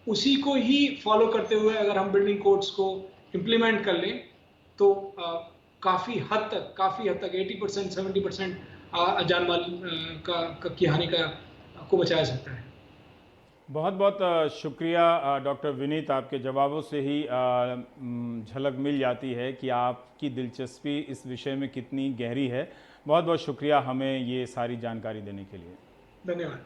उसी को ही फॉलो करते हुए अगर हम बिल्डिंग कोड्स को इम्प्लीमेंट कर लें तो काफ़ी हद तक 80% 70% जान माल की हानि को बचाया जा सकता है। बहुत बहुत शुक्रिया डॉक्टर विनीत, आपके जवाबों से ही झलक मिल जाती है कि आपकी दिलचस्पी इस विषय में कितनी गहरी है। बहुत बहुत शुक्रिया हमें ये सारी जानकारी देने के लिए। धन्यवाद।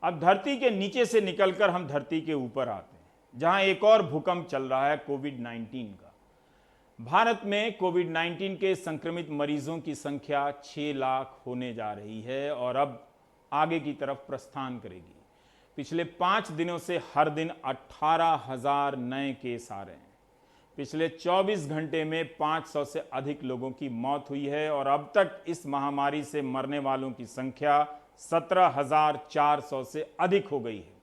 अब धरती के नीचे से निकलकर हम धरती के ऊपर आते हैं, जहां एक और भूकंप चल रहा है, कोविड-19 का। भारत में कोविड-19 के संक्रमित मरीजों की संख्या 6 लाख होने जा रही है और अब आगे की तरफ प्रस्थान करेगी। पिछले 5 दिनों से हर दिन 18,000 नए केस आ रहे हैं। पिछले 24 घंटे में 500 से अधिक लोगों की मौत हुई है और अब तक इस महामारी से मरने वालों की संख्या 17,400 से अधिक हो गई है।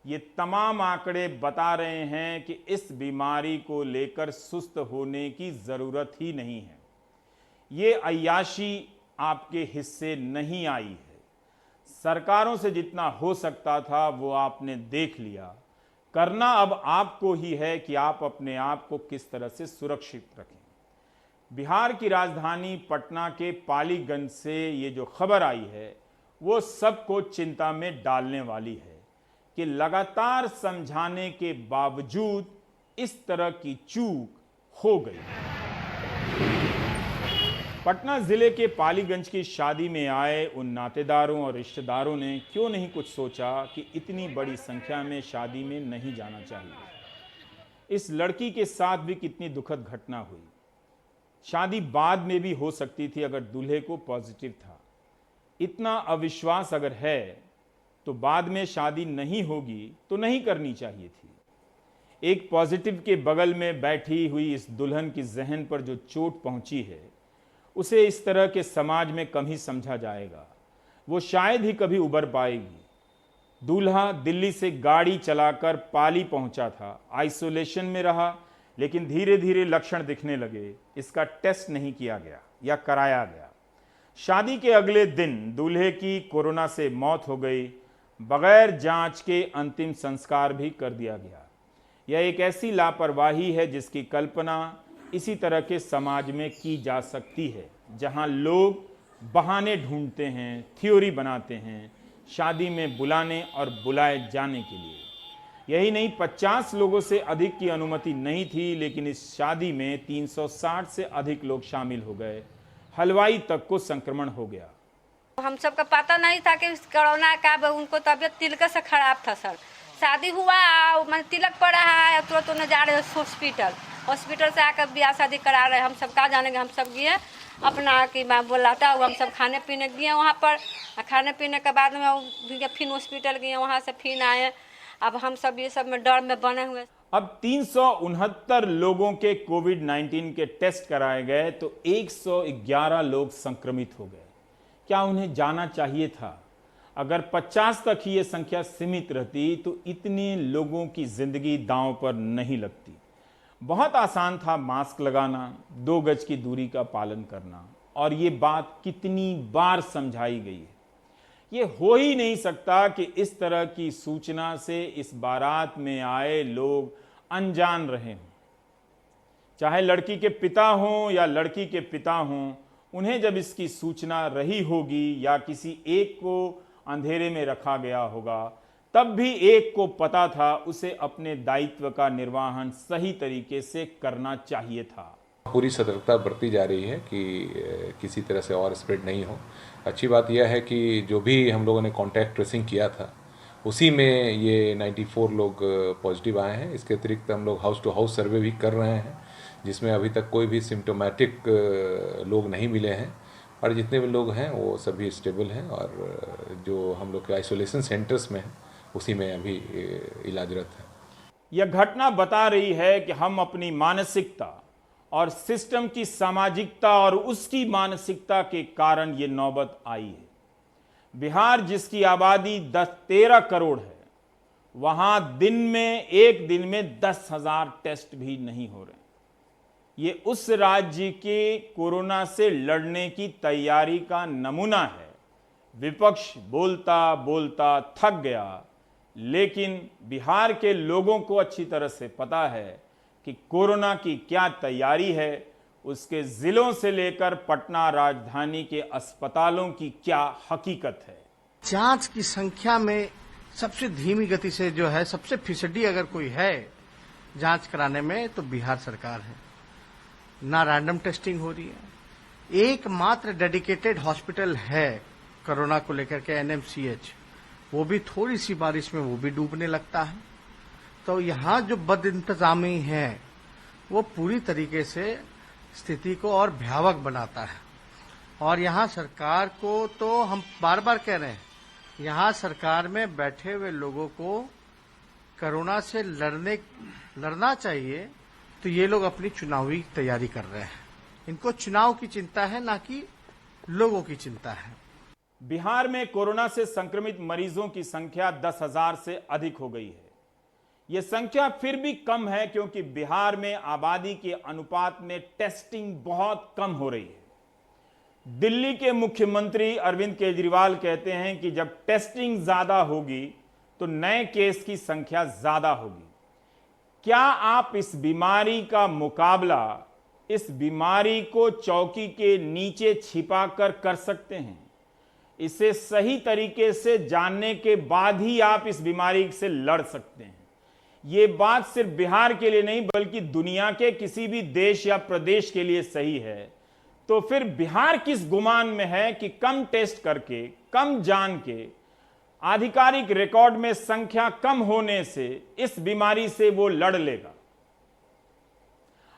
ये तमाम आंकड़े बता रहे हैं कि इस बीमारी को लेकर सुस्त होने की ज़रूरत ही नहीं है। ये अय्याशी आपके हिस्से नहीं आई है। सरकारों से जितना हो सकता था वो आपने देख लिया। करना अब आपको ही है कि आप अपने आप को किस तरह से सुरक्षित रखें। बिहार की राजधानी पटना के पालीगंज से ये जो खबर आई है वो सबको चिंता में डालने वाली है कि लगातार समझाने के बावजूद इस तरह की चूक हो गई। पटना जिले के पालीगंज की शादी में आए उन नातेदारों और रिश्तेदारों ने क्यों नहीं कुछ सोचा कि इतनी बड़ी संख्या में शादी में नहीं जाना चाहिए। इस लड़की के साथ भी कितनी दुखद घटना हुई। शादी बाद में भी हो सकती थी अगर दूल्हे को पॉजिटिव था। इतना अविश्वास अगर है तो बाद में शादी नहीं होगी तो नहीं करनी चाहिए थी। एक पॉजिटिव के बगल में बैठी हुई इस दुल्हन की जहन पर जो चोट पहुंची है उसे इस तरह के समाज में कम ही समझा जाएगा। वो शायद ही कभी उबर पाएगी। दूल्हा दिल्ली से गाड़ी चलाकर पाली पहुंचा था, आइसोलेशन में रहा, लेकिन धीरे धीरे लक्षण दिखने लगे। इसका टेस्ट नहीं किया गया या कराया गया। शादी के अगले दिन दूल्हे की कोरोना से मौत हो गई। बगैर जांच के अंतिम संस्कार भी कर दिया गया। यह एक ऐसी लापरवाही है जिसकी कल्पना इसी तरह के समाज में की जा सकती है, जहां लोग बहाने ढूंढते हैं, थ्योरी बनाते हैं शादी में बुलाने और बुलाए जाने के लिए। यही नहीं, 50 लोगों से अधिक की अनुमति नहीं थी, लेकिन इस शादी में 360 से अधिक लोग शामिल हो गए। हलवाई तक को संक्रमण हो गया। हम सबका पता नहीं था कि कोरोना का, उनको तबीयत तिलक से खराब था सर। शादी हुआ, मैंने तिलक पड़ा है, तुरंत उन्हें जा रहे हॉस्पिटल से आकर ब्याह शादी करा रहे। हम सब कहाँ जानेंगे। हम सब गए अपना कि मैं बोलाता हूँ, हम सब खाने पीने गए वहाँ पर। खाने पीने के बाद में फिर हॉस्पिटल गए, वहाँ से फिर आए। अब हम सब ये सब में डर में बने हुए। अब 369 लोगों के कोविड-19 के टेस्ट कराए गए तो 111 लोग संक्रमित हो गए। क्या उन्हें जाना चाहिए था? अगर 50 तक ही ये संख्या सीमित रहती तो इतने लोगों की जिंदगी दांव पर नहीं लगती। बहुत आसान था मास्क लगाना, 2 गज की दूरी का पालन करना, और ये बात कितनी बार समझाई गई है। ये हो ही नहीं सकता कि इस तरह की सूचना से इस बारात में आए लोग अनजान रहे हों। चाहे लड़की के पिता हों या लड़की के पिता हों, उन्हें जब इसकी सूचना रही होगी या किसी एक को अंधेरे में रखा गया होगा, तब भी एक को पता था उसे अपने दायित्व का निर्वहन सही तरीके से करना चाहिए था। पूरी सतर्कता बरती जा रही है कि किसी तरह से और स्प्रेड नहीं हो। अच्छी बात यह है कि जो भी हम लोगों ने कॉन्टैक्ट ट्रेसिंग किया था उसी में ये 94 लोग पॉजिटिव आए हैं। इसके अतिरिक्त हम लोग हाउस टू हाउस सर्वे भी कर रहे हैं, जिसमें अभी तक कोई भी सिम्टोमेटिक लोग नहीं मिले हैं, और जितने भी लोग हैं वो सभी स्टेबल हैं, और जो हम लोग के आइसोलेशन सेंटर्स में हैं उसी में अभी इलाजरत है। यह घटना बता रही है कि हम अपनी मानसिकता और सिस्टम की सामाजिकता और उसकी मानसिकता के कारण ये नौबत आई है। बिहार जिसकी आबादी 13 करोड़ है, वहां एक दिन में 10,000 टेस्ट भी नहीं हो रहे। ये उस राज्य के कोरोना से लड़ने की तैयारी का नमूना है। विपक्ष बोलता बोलता थक गया, लेकिन बिहार के लोगों को अच्छी तरह से पता है कि कोरोना की क्या तैयारी है, उसके जिलों से लेकर पटना राजधानी के अस्पतालों की क्या हकीकत है। जांच की संख्या में सबसे धीमी गति से जो है, सबसे फिसडी अगर कोई है जांच कराने में तो बिहार सरकार है। ना रैंडम टेस्टिंग हो रही है। एकमात्र डेडिकेटेड हॉस्पिटल है कोरोना को लेकर के एनएमसीएच, वो भी थोड़ी सी बारिश में वो भी डूबने लगता है। तो यहाँ जो बद इंतजामी है वो पूरी तरीके से स्थिति को और भयावह बनाता है। और यहाँ सरकार को तो हम बार बार कह रहे हैं, यहाँ सरकार में बैठे हुए लोगों को कोरोना से लड़ना चाहिए, तो ये लोग अपनी चुनावी तैयारी कर रहे हैं। इनको चुनाव की चिंता है, ना कि लोगों की चिंता है। बिहार में कोरोना से संक्रमित मरीजों की संख्या 10,000 से अधिक हो गई है। यह संख्या फिर भी कम है क्योंकि बिहार में आबादी के अनुपात में टेस्टिंग बहुत कम हो रही है। दिल्ली के मुख्यमंत्री अरविंद केजरीवाल कहते हैं कि जब टेस्टिंग ज्यादा होगी तो नए केस की संख्या ज्यादा होगी। क्या आप इस बीमारी का मुकाबला, इस बीमारी को चौकी के नीचे छिपाकर कर सकते हैं? इसे सही तरीके से जानने के बाद ही आप इस बीमारी से लड़ सकते हैं। ये बात सिर्फ बिहार के लिए नहीं बल्कि दुनिया के किसी भी देश या प्रदेश के लिए सही है। तो फिर बिहार किस गुमान में है कि कम टेस्ट करके, कम जान के, आधिकारिक रिकॉर्ड में संख्या कम होने से इस बीमारी से वो लड़ लेगा?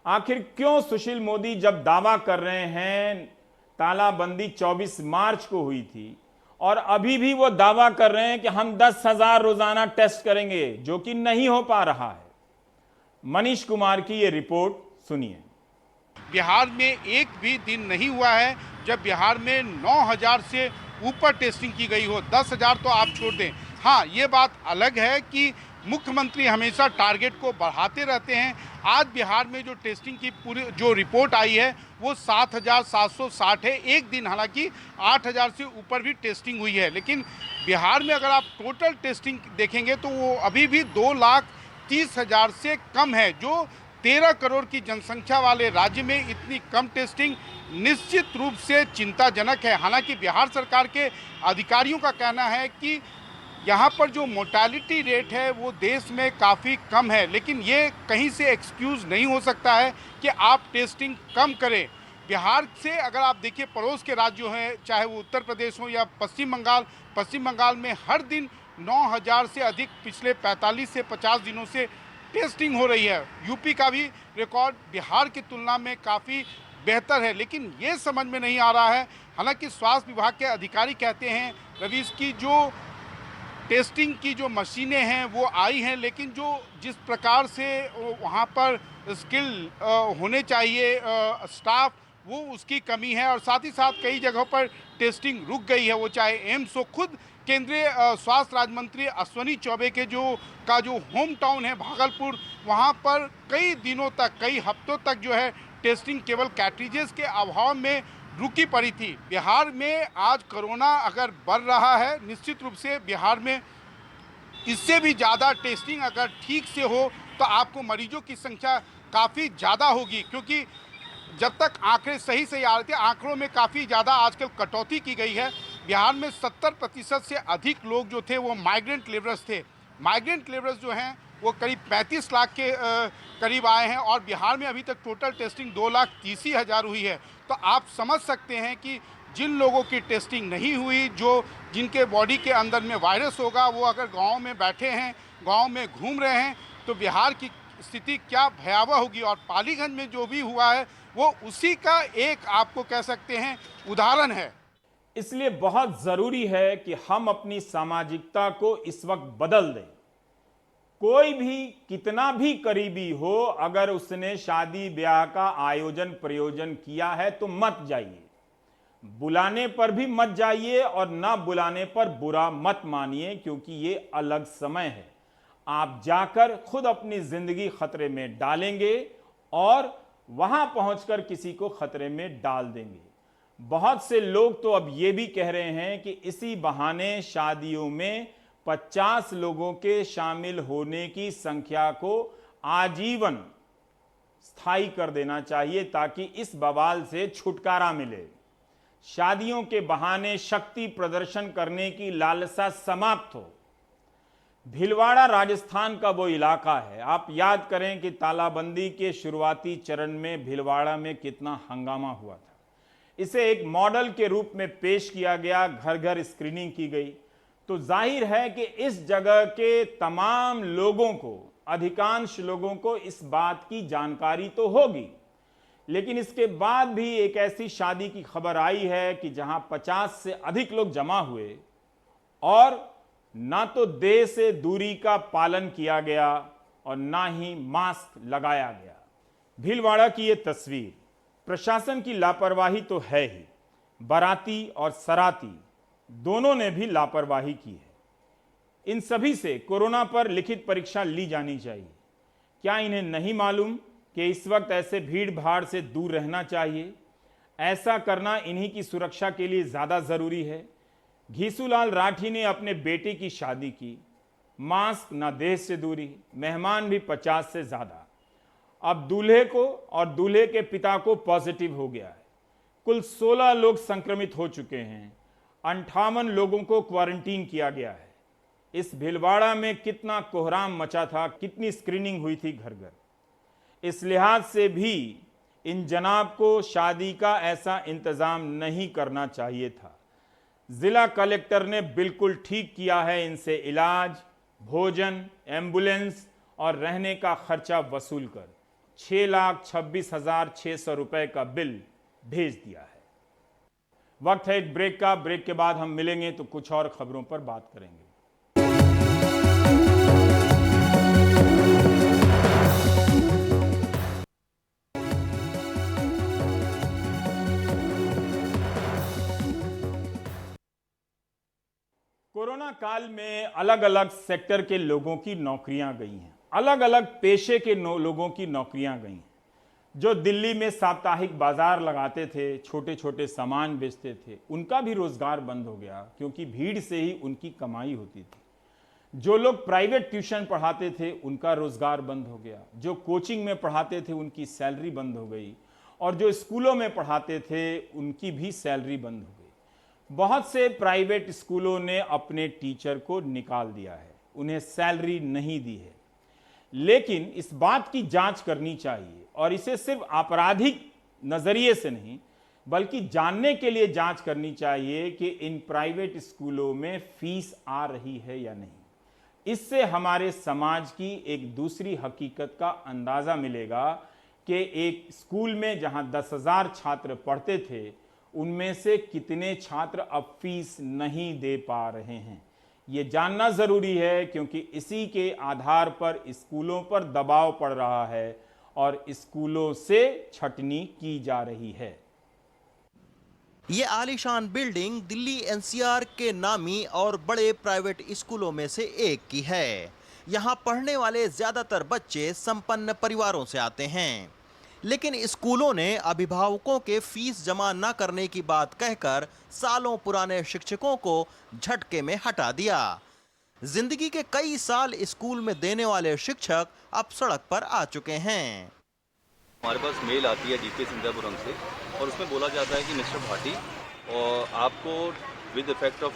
आखिर क्यों सुशील मोदी जब दावा कर रहे हैं तालाबंदी 24 मार्च को हुई थी और अभी भी वो दावा कर रहे हैं कि हम 10,000 रोजाना टेस्ट करेंगे, जो कि नहीं हो पा रहा है? मनीष कुमार की ये रिपोर्ट सुनिए। बिहार में एक भी दिन नहीं हुआ है जब बिहार में 9,000 से ऊपर टेस्टिंग की गई हो। 10,000 तो आप छोड़ दें। हाँ, ये बात अलग है कि मुख्यमंत्री हमेशा टारगेट को बढ़ाते रहते हैं। आज बिहार में जो टेस्टिंग की पूरी जो रिपोर्ट आई है वो 7,760 है। एक दिन हालांकि 8,000 से ऊपर भी टेस्टिंग हुई है, लेकिन बिहार में अगर आप टोटल टेस्टिंग देखेंगे तो वो अभी भी 2,30,000 से कम है। जो 13 करोड़ की जनसंख्या वाले राज्य में इतनी कम टेस्टिंग निश्चित रूप से चिंताजनक है। हालांकि बिहार सरकार के अधिकारियों का कहना है कि यहाँ पर जो मोर्टालिटी रेट है वो देश में काफ़ी कम है, लेकिन ये कहीं से एक्सक्यूज़ नहीं हो सकता है कि आप टेस्टिंग कम करें। बिहार से अगर आप देखिए पड़ोस के राज्य हैं, चाहे वो उत्तर प्रदेश हो या पश्चिम बंगाल में हर दिन 9,000 से अधिक पिछले 45 से 50 दिनों से टेस्टिंग हो रही है। यूपी का भी रिकॉर्ड बिहार की तुलना में काफ़ी बेहतर है, लेकिन ये समझ में नहीं आ रहा है। हालांकि स्वास्थ्य विभाग के अधिकारी कहते हैं रवीश की जो टेस्टिंग की जो मशीनें हैं वो आई हैं, लेकिन जो जिस प्रकार से वहाँ पर स्किल होने चाहिए स्टाफ, वो उसकी कमी है। और साथ ही साथ कई जगहों पर टेस्टिंग रुक गई है, वो चाहे एम्स हो। खुद केंद्रीय स्वास्थ्य राज्य मंत्री अश्विनी चौबे के जो होम टाउन है भागलपुर, वहाँ पर कई दिनों तक, कई हफ्तों तक जो है टेस्टिंग केवल कैट्रिजेस के अभाव में रुकी पड़ी थी। बिहार में आज कोरोना अगर बढ़ रहा है, निश्चित रूप से बिहार में इससे भी ज़्यादा टेस्टिंग अगर ठीक से हो तो आपको मरीजों की संख्या काफ़ी ज़्यादा होगी, क्योंकि जब तक आंकड़े सही से आ रहे थे, आंकड़ों में काफ़ी ज़्यादा आजकल कटौती की गई है। बिहार में 70% से अधिक लोग जो थे वो माइग्रेंट लेबरर्स थे। माइग्रेंट लेबरर्स जो हैं वो करीब 35 लाख के करीब आए हैं और बिहार में अभी तक टोटल टेस्टिंग 2,80,000 हुई है। तो आप समझ सकते हैं कि जिन लोगों की टेस्टिंग नहीं हुई, जिनके बॉडी के अंदर में वायरस होगा, वो अगर गाँव में बैठे हैं, गाँव में घूम रहे हैं, तो बिहार की स्थिति क्या भयावह होगी। और पालीगंज में जो भी हुआ है वो उसी का एक आपको कह सकते हैं उदाहरण है। इसलिए बहुत जरूरी है कि हम अपनी सामाजिकता को इस वक्त बदल दें। कोई भी कितना भी करीबी हो, अगर उसने शादी ब्याह का आयोजन प्रयोजन किया है तो मत जाइए। बुलाने पर भी मत जाइए और ना बुलाने पर बुरा मत मानिए, क्योंकि ये अलग समय है। आप जाकर खुद अपनी जिंदगी खतरे में डालेंगे और वहां पहुंचकर किसी को खतरे में डाल देंगे। बहुत से लोग तो अब ये भी कह रहे हैं कि इसी बहाने शादियों में 50 लोगों के शामिल होने की संख्या को आजीवन स्थायी कर देना चाहिए, ताकि इस बवाल से छुटकारा मिले। शादियों के बहाने शक्ति प्रदर्शन करने की लालसा समाप्त हो। भीलवाड़ा राजस्थान का वो इलाका है। आप याद करें कि तालाबंदी के शुरुआती चरण में भीलवाड़ा में कितना हंगामा हुआ था। इसे एक मॉडल के रूप में पेश किया गया, घर घर स्क्रीनिंग की गई। तो जाहिर है कि इस जगह के तमाम लोगों को, अधिकांश लोगों को इस बात की जानकारी तो होगी, लेकिन इसके बाद भी एक ऐसी शादी की खबर आई है कि जहां 50 से अधिक लोग जमा हुए और ना तो देह से दूरी का पालन किया गया और ना ही मास्क लगाया गया। भीलवाड़ा की यह तस्वीर, प्रशासन की लापरवाही तो है ही, बाराती और सराती दोनों ने भी लापरवाही की है। इन सभी से कोरोना पर लिखित परीक्षा ली जानी चाहिए। क्या इन्हें नहीं मालूम कि इस वक्त ऐसे भीड़ भाड़ से दूर रहना चाहिए? ऐसा करना इन्हीं की सुरक्षा के लिए ज्यादा जरूरी है। घीसूलाल राठी ने अपने बेटे की शादी की, मास्क ना देह से दूरी, मेहमान भी 50 से ज़्यादा। अब दूल्हे को और दूल्हे के पिता को पॉजिटिव हो गया है। कुल 16 लोग संक्रमित हो चुके हैं। 58 लोगों को क्वारंटीन किया गया है। इस भीलवाड़ा में कितना कोहराम मचा था, कितनी स्क्रीनिंग हुई थी घर घर। इस लिहाज से भी इन जनाब को शादी का ऐसा इंतज़ाम नहीं करना चाहिए था। जिला कलेक्टर ने बिल्कुल ठीक किया है, इनसे इलाज, भोजन, एम्बुलेंस और रहने का खर्चा वसूल कर 6,26,600 रुपए का बिल भेज दिया है। वक्त है एक ब्रेक का। ब्रेक के बाद हम मिलेंगे तो कुछ और खबरों पर बात करेंगे। कोरोना काल में अलग अलग सेक्टर के लोगों की नौकरियां गई हैं, अलग अलग पेशे के लोगों की नौकरियां गई हैं। जो दिल्ली में साप्ताहिक बाजार लगाते थे, छोटे छोटे सामान बेचते थे, उनका भी रोजगार बंद हो गया, क्योंकि भीड़ से ही उनकी कमाई होती थी। जो लोग प्राइवेट ट्यूशन पढ़ाते थे, उनका रोजगार बंद हो गया। जो कोचिंग में पढ़ाते थे, उनकी सैलरी बंद हो गई। और जो स्कूलों में पढ़ाते थे, उनकी भी सैलरी बंद हो गई। बहुत से प्राइवेट स्कूलों ने अपने टीचर को निकाल दिया है, उन्हें सैलरी नहीं दी है। लेकिन इस बात की जांच करनी चाहिए, और इसे सिर्फ आपराधिक नजरिए से नहीं, बल्कि जानने के लिए जांच करनी चाहिए कि इन प्राइवेट स्कूलों में फीस आ रही है या नहीं। इससे हमारे समाज की एक दूसरी हकीकत का अंदाजा मिलेगा कि एक स्कूल में जहां 10,000 छात्र पढ़ते थे, उनमें से कितने छात्र अब फीस नहीं दे पा रहे हैं। ये जानना जरूरी है, क्योंकि इसी के आधार पर स्कूलों पर दबाव पड़ रहा है और स्कूलों से छटनी की जा रही है। ये आलीशान बिल्डिंग दिल्ली एनसीआर के नामी और बड़े प्राइवेट स्कूलों में से एक की है। यहाँ पढ़ने वाले ज्यादातर बच्चे संपन्न परिवारों से आते हैं, लेकिन स्कूलों ने अभिभावकों के फीस जमा न करने की बात कहकर सालों पुराने शिक्षकों को झटके में हटा दिया। जिंदगी के कई साल स्कूल में देने वाले शिक्षक अब सड़क पर आ चुके हैं। हमारे पास मेल आती है डीपी सिंगापुरम से, और उसमें बोला जाता है कि मिस्टर भाटी, और आपको विद इफेक्ट ऑफ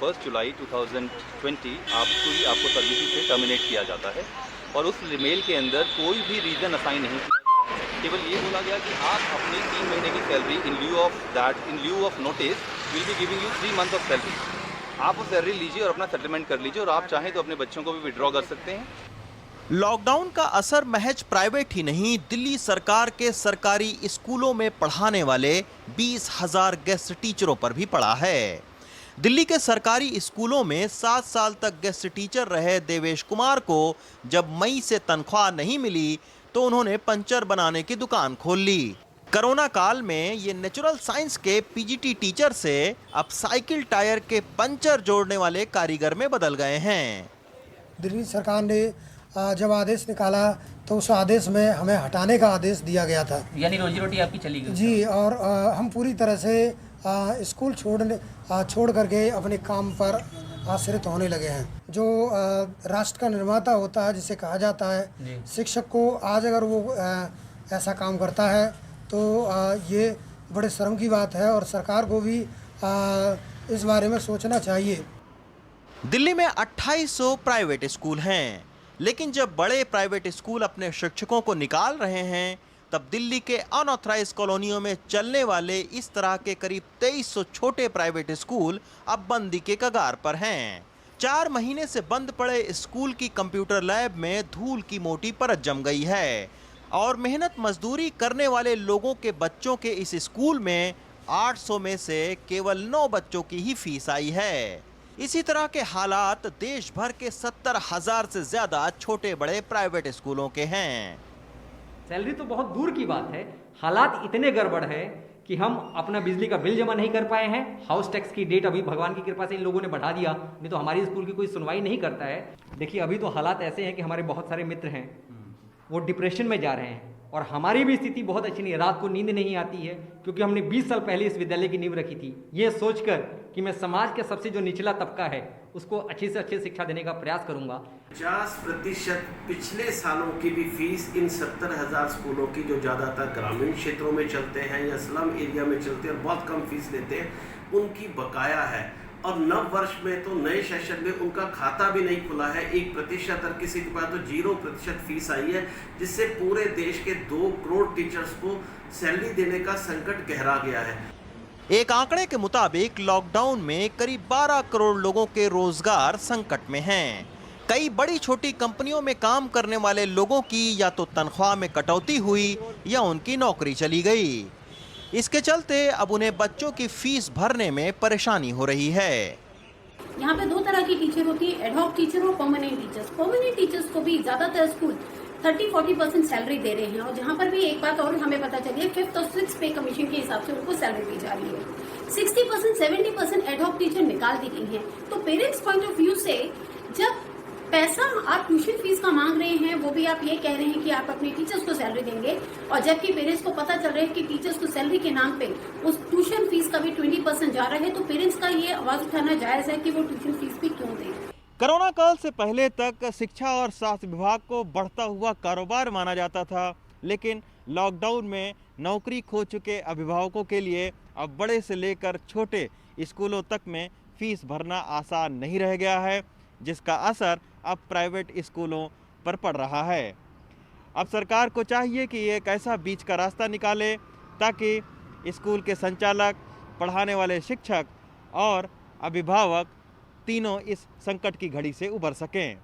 1 जुलाई 2020 आपको सर्विस से टर्मिनेट किया जाता है। और उस मेल के अंदर कोई भी रीज़न असाइन नहीं किया गया, केवल ये बोला गया कि आप अपनी 3 महीने की salary in लिeu of notice will be giving you 3 month of salary. आप वो सैलरी लीजिए और अपना सेटलमेंट कर लीजिए, और आप चाहें तो अपने बच्चों को भी विड्रॉ कर सकते हैं। लॉकडाउन का असर महज प्राइवेट ही नहीं, दिल्ली सरकार के सरकारी स्कूलों में पढ़ाने वाले 20,000 गेस्ट टीचरों पर भी पड़ा है। दिल्ली के सरकारी स्कूलों में 7 साल तक गेस्ट टीचर रहे देवेश कुमार को जब मई से तनख्वाह नहीं मिली, तो उन्होंने पंचर बनाने की दुकान खोल ली। कोरोना काल में ये नेचुरल साइंस के पीजीटी टीचर से अब साइकिल टायर के पंचर जोड़ने वाले कारीगर में बदल गए हैं। दिल्ली सरकार ने जब आदेश निकाला तो उस आदेश में हमें हटाने का आदेश दिया गया था, यानी रोजी रोटी आपकी चली गई। जी, और हम पूरी तरह से स्कूल छोड़ करके अपने काम पर आश्रित होने लगे हैं। जो राष्ट्र का निर्माता होता है, जिसे कहा जाता है, शिक्षक को आज अगर वो ऐसा काम करता है तो ये बड़े शर्म की बात है, और सरकार को भी इस बारे में सोचना चाहिए। दिल्ली में 2800 प्राइवेट स्कूल हैं, लेकिन जब बड़े प्राइवेट स्कूल अपने शिक्षकों को निकाल रहे हैं, तब दिल्ली के अनऑथराइज कॉलोनियों में चलने वाले इस तरह के करीब 2300 छोटे प्राइवेट स्कूल अब बंदी के कगार पर हैं। 4 महीने से बंद पड़े स्कूल की कंप्यूटर लैब में धूल की मोटी परत जम गई है, और मेहनत मजदूरी करने वाले लोगों के बच्चों के इस स्कूल में 800 में से केवल 9 बच्चों की ही फीस आई है। इसी तरह के हालात देश भर के 70,000 से ज्यादा छोटे बड़े प्राइवेट स्कूलों के हैं। सैलरी तो बहुत दूर की बात है, हालात इतने गड़बड़ है कि हम अपना बिजली का बिल जमा नहीं कर पाए हैं। हाउस टैक्स की डेट अभी भगवान की कृपा से इन लोगों ने बढ़ा दिया, नहीं तो हमारी स्कूल की कोई सुनवाई नहीं करता है। देखिए, अभी तो हालात ऐसे हैं कि हमारे बहुत सारे मित्र हैं, वो डिप्रेशन में जा रहे हैं, और हमारी भी स्थिति बहुत अच्छी नहीं है, रात को नींद नहीं आती है, क्योंकि हमने 20 साल पहले इस विद्यालय की नींव रखी थी, ये सोचकर कि मैं समाज के सबसे जो निचला तबका है उसको अच्छी से अच्छी शिक्षा देने का प्रयास करूंगा। 50% पिछले सालों की भी फीस इन 70,000 स्कूलों की जो ज़्यादातर ग्रामीण क्षेत्रों में चलते हैं या स्लम एरिया में चलते हैं और बहुत कम फीस लेते हैं, उनकी बकाया है। और नव वर्ष में तो नए सेशन में उनका खाता भी नहीं खुला है। 1% और किसी के पास तो 0% फीस आई है, जिससे पूरे देश के 2 करोड़ टीचर्स को सैलरी देने का संकट गहरा गया है। एक आंकड़े के मुताबिक लॉकडाउन में करीब 12 करोड़ लोगों के रोजगार संकट में हैं। कई बड़ी छोटी कंपनियों में काम करने वाले लोगों की या तो तनख्वाह में कटौती हुई या उनकी नौकरी चली गई। इसके चलते अब उन्हें बच्चों की फीस भरने में परेशानी हो रही है। यहाँ पे 2 तरह की टीचर होती है, एडहॉक टीचर और परमानेंट टीचर्स। परमानेंट टीचर्स को भी ज्यादातर स्कूल 30-40% सैलरी दे रहे हैं, और जहाँ पर भी एक बात और हमें पता चली है, 5th और 6th पे कमीशन के हिसाब से उनको सैलरी दी जा रही है। 60% 70% एडहॉक टीचर निकाल दी गई है। तो पेरेंट्स पॉइंट ऑफ व्यू से जब पैसा आप ट्यूशन फीस का मांग रहे हैं, वो भी आप ये कह रहे हैं कि आप अपने टीचर्स को सैलरी देंगे, और जबकि पेरेंट्स को पता चल रहा है कि टीचर्स को सैलरी के नाम पे उस ट्यूशन फीस का भी 20% जा रहा है, तो पेरेंट्स का ये आवाज उठाना जायज है कि वो ट्यूशन फीस भी क्यों दें। कोरोना काल से पहले तक शिक्षा और स्वास्थ्य विभाग को बढ़ता हुआ कारोबार माना जाता था, लेकिन लॉकडाउन में नौकरी खो चुके अभिभावकों के लिए अब बड़े से लेकर छोटे स्कूलों तक में फीस भरना आसान नहीं रह गया है, जिसका असर अब प्राइवेट स्कूलों पर पड़ रहा है। अब सरकार को चाहिए कि एक ऐसा बीच का रास्ता निकाले ताकि स्कूल के संचालक, पढ़ाने वाले शिक्षक और अभिभावक तीनों इस संकट की घड़ी से उबर सकें।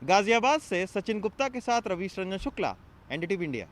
गाजियाबाद से सचिन गुप्ता के साथ रवीश रंजन शुक्ला, एनडीटीवी इंडिया।